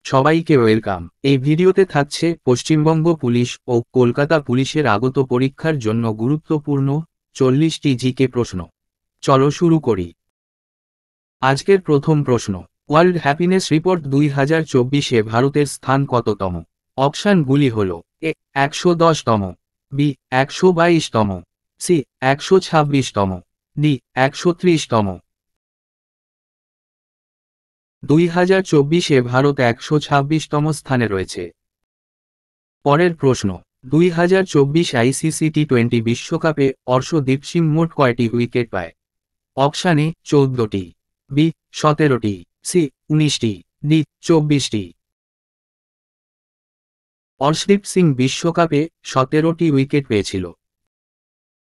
সবাইকে ওয়েলকাম। এই ভিডিওতে থাকছে পশ্চিমবঙ্গ পুলিশ ও কলকাতা পুলিশের আগত পরীক্ষার জন্য গুরুত্বপূর্ণ 40টি জিকে প্রশ্ন। চলো শুরু করি। আজকের প্রথম প্রশ্ন, ওয়ার্ল্ড হ্যাপিনেস রিপোর্ট 2024-এ ভারতের স্থান কততম? অপশানগুলি হল: এ 110তম, বি 122তম, সি 126তম, ডি 130তম। 2024-এ ভারত 126তম স্থানে রয়েছে। পরের প্রশ্ন, 2024 আইসিসি টি20 বিশ্বকাপে অর্শদীপ সিং মোট কয়টি উইকেট পায়? অপশান এ 14টি, বি 17টি, সি 19টি, ডি 24টি। অর্শদীপ সিং বিশ্বকাপে 17টি উইকেট পেয়েছিল।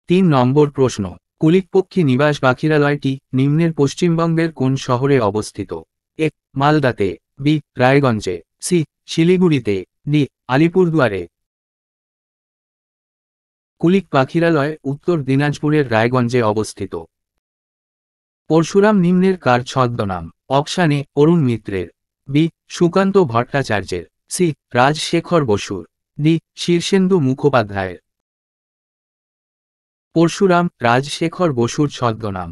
3 নম্বর প্রশ্ন, কুলিকপক্ষী নিবাস পাখিরালয়টি নিম্নের পশ্চিমবঙ্গের কোন শহরে অবস্থিত? এ মালদাতে, বি রায়গঞ্জে, সি শিলিগুড়িতে, ডি আলিপুরদুয়ারে। কুলিক পাখিরালয় উত্তর দিনাজপুরের রায়গঞ্জে অবস্থিত। পরশুরাম নিম্নের কার ছদ্মনাম? অপশান এ অরুণ মিত্রের, বি সুকান্ত ভট্টাচার্যের, সি রাজশেখর বসুর, ডি শীর্ষেন্দু মুখোপাধ্যায়ের। পরশুরাম রাজশেখর বসুর ছদ্মনাম।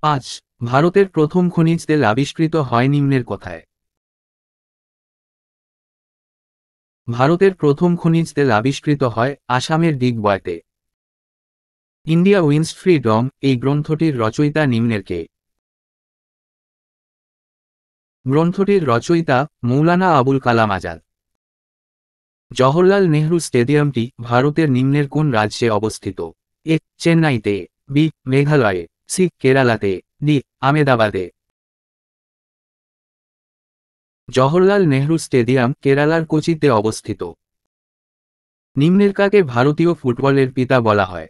5. ভারতের প্রথম খনিজ তেল আবিষ্কৃত হয় নিম্নের কোথায়? ভারতের প্রথম খনিজ তেল আবিষ্কৃত হয় আসামের দিগবয়তে। ইন্ডিয়া উইন্স ফ্রিডম এই গ্রন্থটির রচয়িতা নিম্নের কে? গ্রন্থটির রচয়িতা মৌলানা আবুল কালাম আজাদ। জওহরলাল নেহরু স্টেডিয়ামটি ভারতের নিম্নের কোন রাজ্যে অবস্থিত? এ চেন্নাইতে, বি মেঘালয়ে, সি কেরালাতে, ডি আমেদাবাদে। জওহরলাল নেহরু স্টেডিয়াম কেরালার কোচিতে অবস্থিত। নিম্নের কাকে ভারতীয় ফুটবলের পিতা বলা হয়?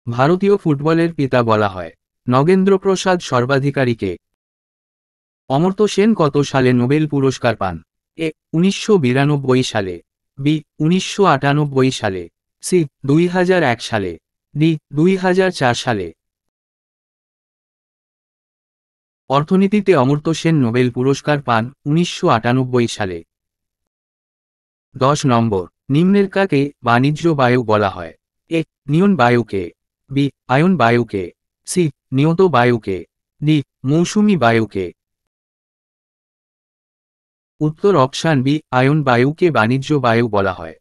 ভারতীয় ফুটবলের পিতা বলা হয় নগেন্দ্রপ্রসাদ সর্বাধিকারীকে। অমর্ত্য সেন কত সালে নোবেল পুরস্কার পান? এ 1992 সালে, বি 1998 সালে, সি 2001 সালে, ডি 2004 সালে। অর্থনীতিতে অমর্ত্য সেন নোবেল পুরস্কার পান 1998 সালে। 10 নম্বর, নিম্নের কাকে বাণিজ্য বায়ু বলা হয়? এ নিয়ন বায়ুকে, বি আয়ন বায়ুকে, সি নিয়ত বায়ুকে, ডি মৌসুমী বায়ুকে। উত্তর অপশান বি আয়ন বায়ুকে বাণিজ্য বায়ু বলা হয়।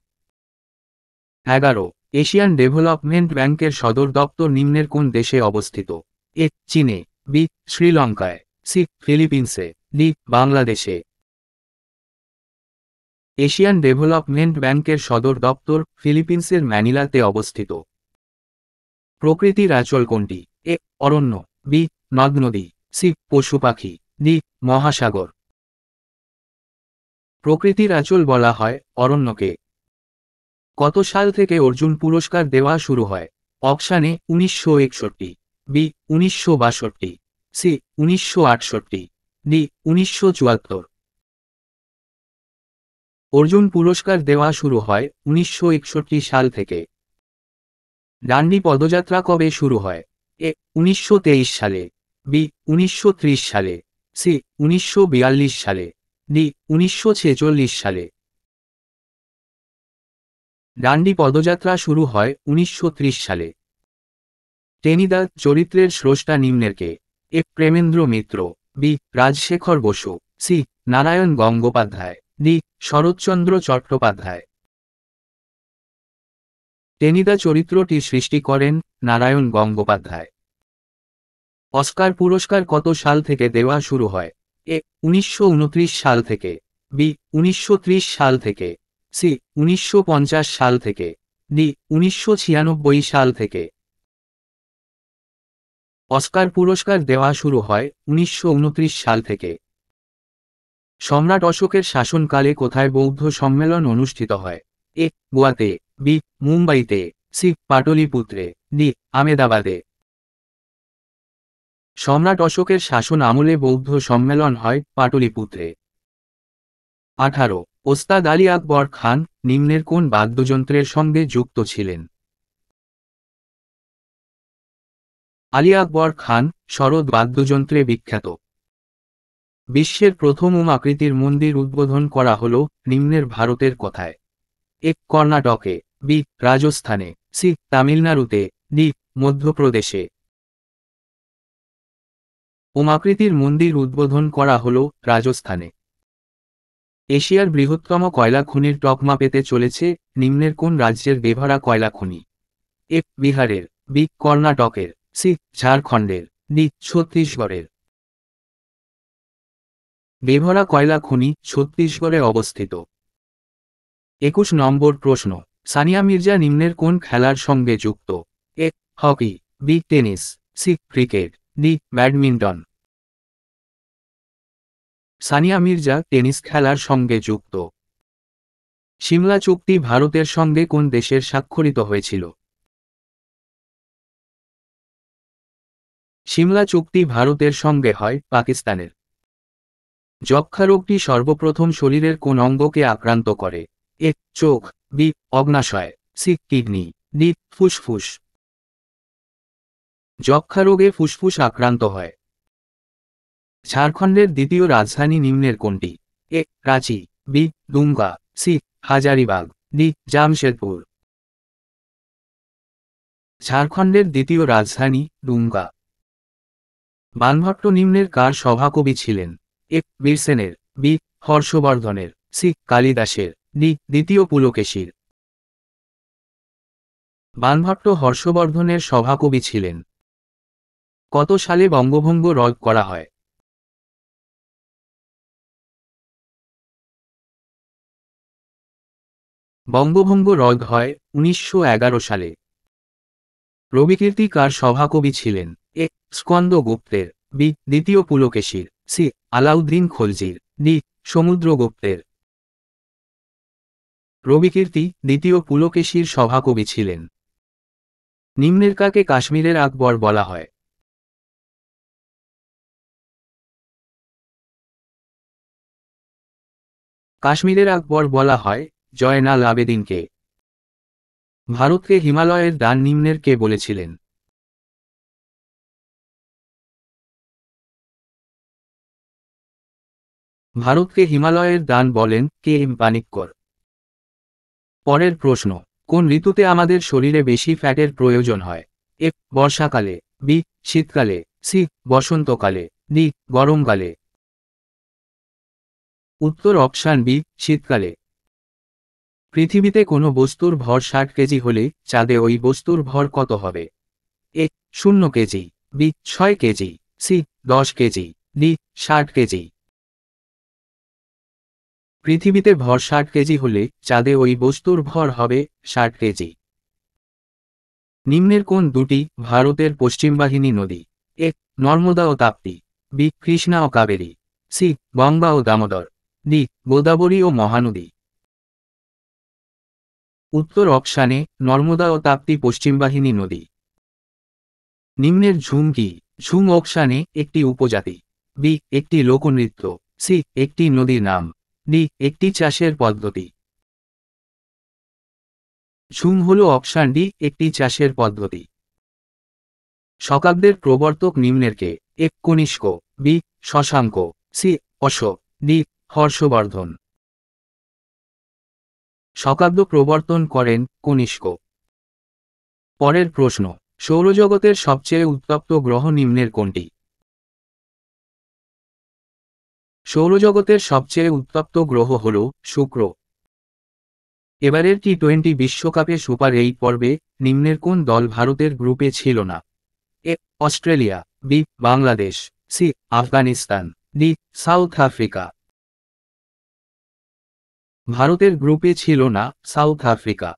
11. এশিয়ান ডেভেলপমেন্ট ব্যাংকের সদর দপ্তর নিম্নের কোন দেশে অবস্থিত? এ চীনে, বি শ্রীলঙ্কায়, সি ফিলিপিন্সে, ডি বাংলাদেশে। এশিয়ান ডেভেলপমেন্ট ব্যাংকের সদর দপ্তর ফিলিপিন্সের ম্যানিলাতে অবস্থিত। প্রকৃতির আঁচল কোনটি? এ অরণ্য, বি নদ নদী, সি পশু পাখি, ডি মহাসাগর। প্রকৃতির আঁচল বলা হয় অরণ্যকে। কত সাল থেকে অর্জুন পুরস্কার দেওয়া শুরু হয়? Option A 1961, B 1962, C 1968, D 1974। Arjuna পুরস্কার দেওয়া শুরু হয় 1961 সাল থেকে। ডান্ডি পদযাত্রা কবে শুরু হয়? এ 1923 সালে, বি 1930 সালে, সি 1942 সালে, ডি 1946 সালে। ডান্ডি পদযাত্রা শুরু হয় 1930 সালে। টেনিদা চরিত্রের স্রষ্টা নিম্নের কে? A Premendra Mitra, B Rajshekhar Basu, C Narayan Gangopadhyay, D Sharatchandra Chattopadhyay. Tenida চরিত্রটি সৃষ্টি করেন নারায়ণ গঙ্গোপাধ্যায়। অস্কার পুরস্কার কত সাল থেকে দেওয়া শুরু হয়? এ 1929 সাল থেকে, বি 1930 সাল থেকে, সি 1950 সাল থেকে, ডি 1996 সাল থেকে। অস্কার পুরস্কার দেওয়া শুরু হয় 1929 সাল থেকে। সম্রাট অশোকের শাসনকালে কোথায় বৌদ্ধ সম্মেলন অনুষ্ঠিত হয়? এ গোয়াতে, বি মুম্বাইতে, সি পাটলিপুত্রে, ডি আমেদাবাদে। সম্রাট অশোকের শাসন আমলে বৌদ্ধ সম্মেলন হয় পাটলিপুত্রে। 18. ওস্তাদ আলী আকবর খান নিম্নের কোন বাদ্যযন্ত্রের সঙ্গে যুক্ত ছিলেন? আলী আকবর খান শরৎ বাদ্যযন্ত্রে বিখ্যাত। বিশ্বের প্রথম আকৃতির মন্দির উদ্বোধন করা হল নিম্নের ভারতের কোথায়? এক কর্ণাটকে, বি রাজস্থানে, সি তামিলনাড়ুতে, ডি মধ্যপ্রদেশে। আকৃতির মন্দির উদ্বোধন করা হল রাজস্থানে। এশিয়ার বৃহত্তম কয়লা খনির তকমা পেতে চলেছে নিম্নের কোন রাজ্যের বেভরা কয়লা খনি? এ বিহারের, বি কর্ণাটকের, সি ঝাড়খণ্ডের, ডি ছত্তিশগড়ের। বেভরা কয়লা খনি ছত্তিশগড়ে অবস্থিত। 21 নম্বর প্রশ্ন, সানিয়া মির্জা নিম্নের কোন খেলার সঙ্গে যুক্ত? A hockey, B tennis, C cricket, D badminton. Sania Mirza tennis খেলার সঙ্গে যুক্ত। সিমলা চুক্তি ভারতের সঙ্গে কোন দেশের স্বাক্ষরিত হয়েছিল? সিমলা চুক্তি ভারতের সঙ্গে হয় পাকিস্তানের। যক্ষ্মা রোগটি সর্বপ্রথম শরীরের কোন অঙ্গকে আক্রান্ত করে? এ চোখ, বি অগ্নাশয়, সি কিডনি, ডি ফুসফুস। যক্ষ্মা রোগে ফুসফুস আক্রান্ত হয়। ঝাড়খণ্ডের দ্বিতীয় রাজধানী নিম্নের কোনটি? A Ranchi, B Dumka, C Hazaribagh, D Jamshedpur. ঝাড়খণ্ডের দ্বিতীয় রাজধানী দুমকা। বানভট্ট নিম্নের কার সভাকবি ছিলেন? এ বীরসেনের, বি হর্ষবর্ধনের, সি কালিদাসের, ডি দ্বিতীয় পুলকেশীর। বানভট্ট হর্ষবর্ধনের সভাকবি ছিলেন। কত সালে বঙ্গভঙ্গ রদ করা হয়? বঙ্গভঙ্গ রদ হয় 1911 সালে। রবিকীর্তি কার সভাকবি ছিলেন? এ স্কন্দ গুপ্তের, বি দ্বিতীয় পুলকেশীর, সি আলাউদ্দিন খলজির, ডি সমুদ্রগুপ্তের। রবিকীর্তি দ্বিতীয় পুলকেশীর সভাকবি ছিলেন। নিম্নের কাকে কাশ্মীরের আকবর বলা হয়? কাশ্মীরের আকবর বলা হয় জয়নাল আবেদিনকে। ভারতকে হিমালয়ের দান নিম্নের কে বলেছিলেন? ভারতকে হিমালয়ের দান বলেন কে এম পানিক্কর। পরের প্রশ্ন, কোন ঋতুতে আমাদের শরীরে বেশি ফ্যাটের প্রয়োজন হয়? এ বর্ষাকালে, বি শীতকালে, সি বসন্তকালে, ডি গরমকালে। উত্তর অপশান বি শীতকালে। পৃথিবীতে কোনো বস্তুর ভর 60 কেজি হলে চাঁদে ওই বস্তুর ভর কত হবে? A 0 kg, B 6 kg, C 10 kg, D 60 kg. পৃথিবীতে ভর 60 কেজি হলে চাঁদে ওই বস্তুর ভর হবে 60 কেজি। নিম্নের কোন দুটি ভারতের পশ্চিমবাহিনী নদী? এ নর্মদা ও তাপ্তি, বি কৃষ্ণা ও কাবেরী, সি গঙ্গা ও দামোদর, ডি গোদাবরী ও মহানদী। উত্তর অপশানে নর্মদা ও তাপ্তি পশ্চিমবাহিনী নদী। নিম্নের ঝুম কি? ঝুম অপশানে একটি উপজাতি, বি একটি লোকনৃত্য, সি একটি নদীর নাম, ডি একটি চাষের পদ্ধতি। ঝুম হল অপশান ডি একটি চাষের পদ্ধতি। শকাব্দের প্রবর্তক নিম্নের কে? A Kanishka, B Shashanka, C Ashoka, D Harshavardhana. শকাব্দ প্রবর্তন করেন কনিষ্ক। পরের প্রশ্ন, সৌরজগতের সবচেয়ে উত্তপ্ত গ্রহ নিম্নের কোনটি? সৌরজগতের সবচেয়ে উত্তপ্ত গ্রহ হল শুক্র। এবারের টি-20 বিশ্বকাপে সুপার 8 পর্বে নিম্নের কোন দল ভারতের গ্রুপে ছিল না? A Australia, B Bangladesh, C Afghanistan, D South Africa. ভারতের গ্রুপে ছিল না সাউথ আফ্রিকা।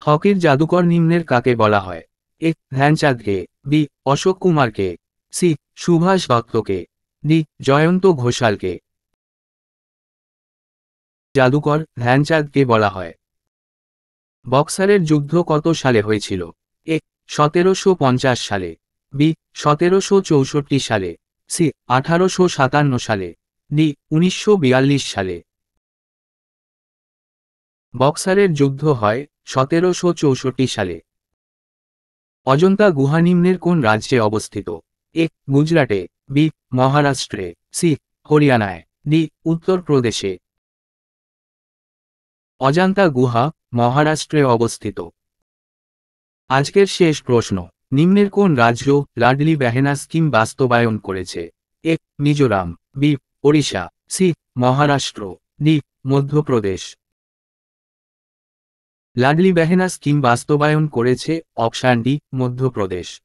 হকির জাদুকর নিম্নের কাকে বলা হয়? এ ধ্যানচাঁদকে, বি অশোক কুমারকে, সি সুভাষ দত্তকে, ডি জয়ন্ত ঘোষালকে। জাদুকর ধ্যানচাঁদকে বলা হয়। বক্সারের যুদ্ধ কত সালে হয়েছিল? এ 1750 সালে, বি 1764 সালে, সি 1857 সালে, ডি 1942 সালে। বক্সারের যুদ্ধ হয় 1764 সালে। অজন্তা গুহা নিম্নের কোন রাজ্যে অবস্থিত? এ গুজরাটে, বি মহারাষ্ট্রে, সি হরিয়ানায়, ডি উত্তরপ্রদেশে। অজন্তা গুহা মহারাষ্ট্রে অবস্থিত। আজকের শেষ প্রশ্ন, নিম্নের কোন রাজ্য লাডলি বেহেনা স্কিম বাস্তবায়ন করেছে? A Mizoram, B Odisha, C Maharashtra, D Madhya Pradesh. Ladli Behna scheme বাস্তবায়ন করেছে অপশান ডি মধ্যপ্রদেশ।